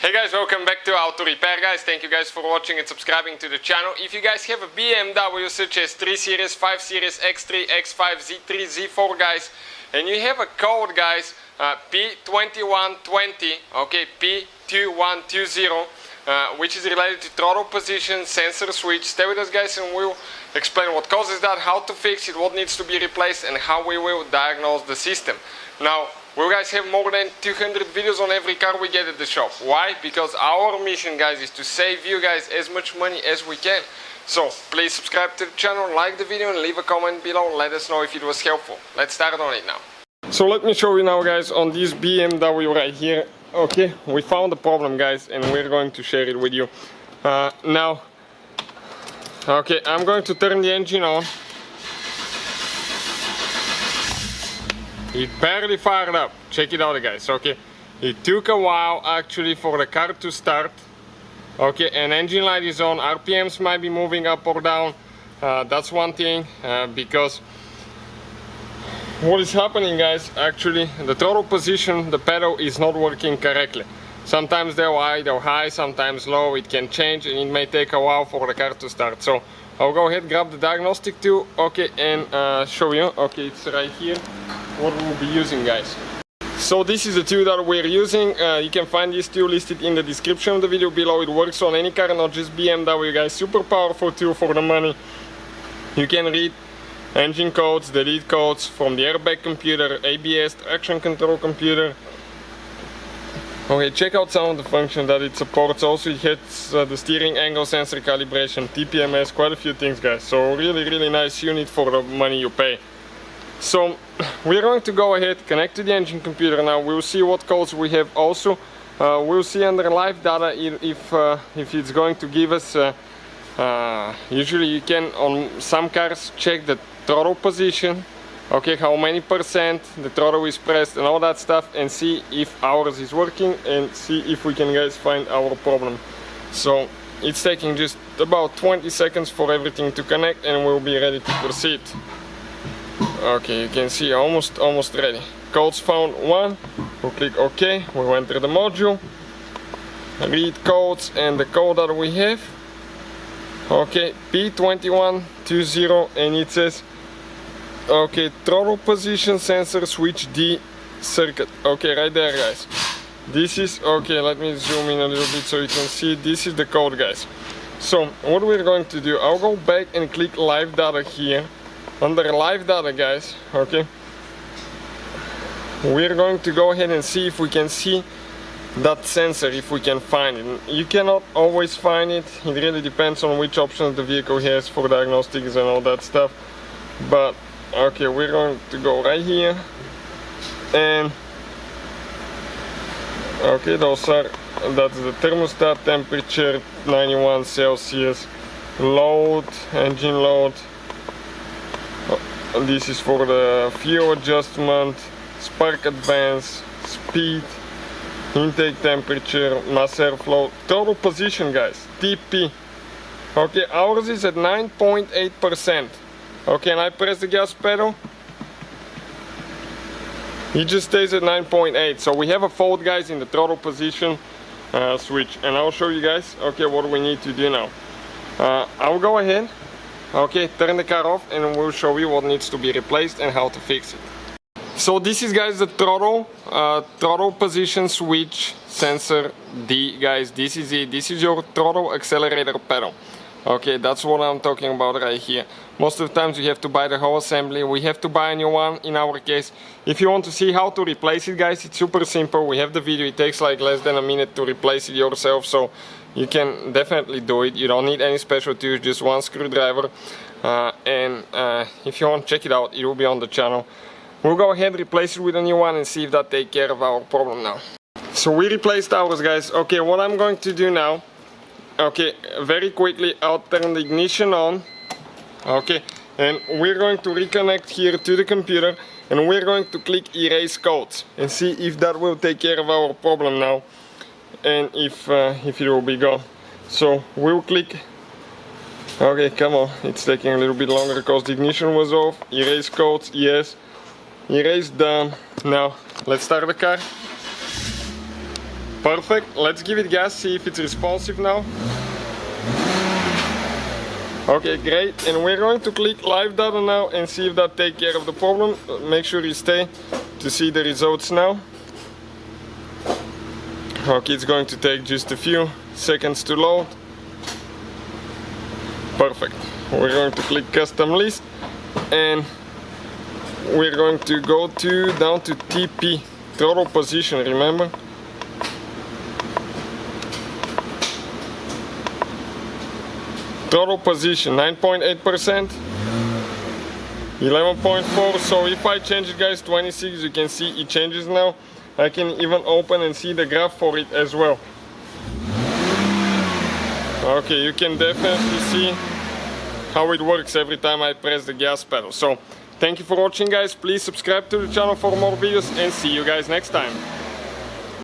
Hey guys, welcome back to Auto Repair guys. Thank you guys for watching and subscribing to the channel. If you guys have a BMW such as 3 Series, 5 Series, X3, X5, Z3, Z4 guys, and you have a code guys, P2120, okay, P2120, which is related to throttle position, sensor switch, stay with us guys and we'll explain what causes that, how to fix it, what needs to be replaced and how we will diagnose the system. Now, we guys have more than 200 videos on every car we get at the shop. Why? Because our mission guys is to save you guys as much money as we can. So please subscribe to the channel, like the video and leave a comment below. Let us know if it was helpful. Let's start on it now. So let me show you now guys on this BMW right here. Okay, we found the problem guys and we're going to share it with you. Now, okay, I'm going to turn the engine on. It barely fired up. Check it out guys, okay. It took a while actually for the car to start. Okay, and engine light is on. RPMs might be moving up or down. That's one thing, because what is happening guys, actually the throttle position, the pedal is not working correctly. Sometimes they're wide or high, sometimes low. It can change and it may take a while for the car to start. So I'll go ahead, grab the diagnostic tool, okay, and show you. Okay, it's right here what we'll be using guys. So this is the tool that we're using. You can find this tool listed in the description of the video below. It works on any car, not just BMW guys. Super powerful tool for the money. You can read engine codes, delete codes from the airbag computer, ABS, traction control computer. Okay, check out some of the functions that it supports. Also it hits the steering angle sensor calibration, TPMS, quite a few things guys. So really nice unit for the money you pay. So we're going to go ahead, connect to the engine computer now. We'll see what codes we have also. We'll see under live data if it's going to give us, usually you can on some cars check the throttle position, okay, how many percent the throttle is pressed and all that stuff, and see if ours is working and see if we can guys find our problem. So it's taking just about 20 seconds for everything to connect and we'll be ready to proceed. Okay, you can see almost ready. Codes found 1. We'll click OK. We'll enter the module, read codes, and the code that we have. Okay, P2120, and it says, okay, throttle position sensor switch D circuit. Okay, right there guys. This is, okay, let me zoom in a little bit so you can see. This is the code guys. So what we're going to do, I'll go back and click live data here. Under live data guys, okay, we're going to go ahead and see if we can see that sensor, if we can find it. You cannot always find it. It really depends on which options the vehicle has for diagnostics and all that stuff. But okay, we're going to go right here and okay, that's the thermostat temperature, 91 Celsius, load, engine load. This is for the fuel adjustment, spark advance, speed, intake temperature, mass airflow, throttle position guys, TP. Okay, ours is at 9.8%. Okay, and I press the gas pedal, it just stays at 9.8. So we have a fault guys in the throttle position switch, and I'll show you guys okay what we need to do now. I'll go ahead, okay, turn the car off and we'll show you what needs to be replaced and how to fix it. So this is guys the throttle position switch sensor D guys. This is it. This is your throttle accelerator pedal. Okay, that's what I'm talking about right here. Most of the times you have to buy the whole assembly. We have to buy a new one in our case. If you want to see how to replace it guys, it's super simple. We have the video. It takes like less than a minute to replace it yourself, so you can definitely do it. You don't need any special tools, just one screwdriver. If you want to check it out, it will be on the channel. We'll go ahead and replace it with a new one and see if that takes care of our problem now. So we replaced ours guys. Okay, what I'm going to do now, okay, very quickly I'll turn the ignition on. Okay, and we're going to reconnect here to the computer and we're going to click erase codes and see if that will take care of our problem now and if it will be gone. So we'll click, okay, come on, it's taking a little bit longer because the ignition was off. Erase codes, yes. Erase done. Now let's start the car. Perfect. Let's give it gas, see if it's responsive now. Okay, great. And we're going to click live data now and see if that takes care of the problem. Make sure you stay to see the results now. Okay, it's going to take just a few seconds to load. Perfect. We're going to click custom list and we're going to go down to TP, throttle position, remember? Throttle position 9.8%, 11.4. So if I change it, guys, 26, you can see it changes now. I can even open and see the graph for it as well. Okay, you can definitely see how it works every time I press the gas pedal. So thank you for watching, guys. Please subscribe to the channel for more videos and see you guys next time.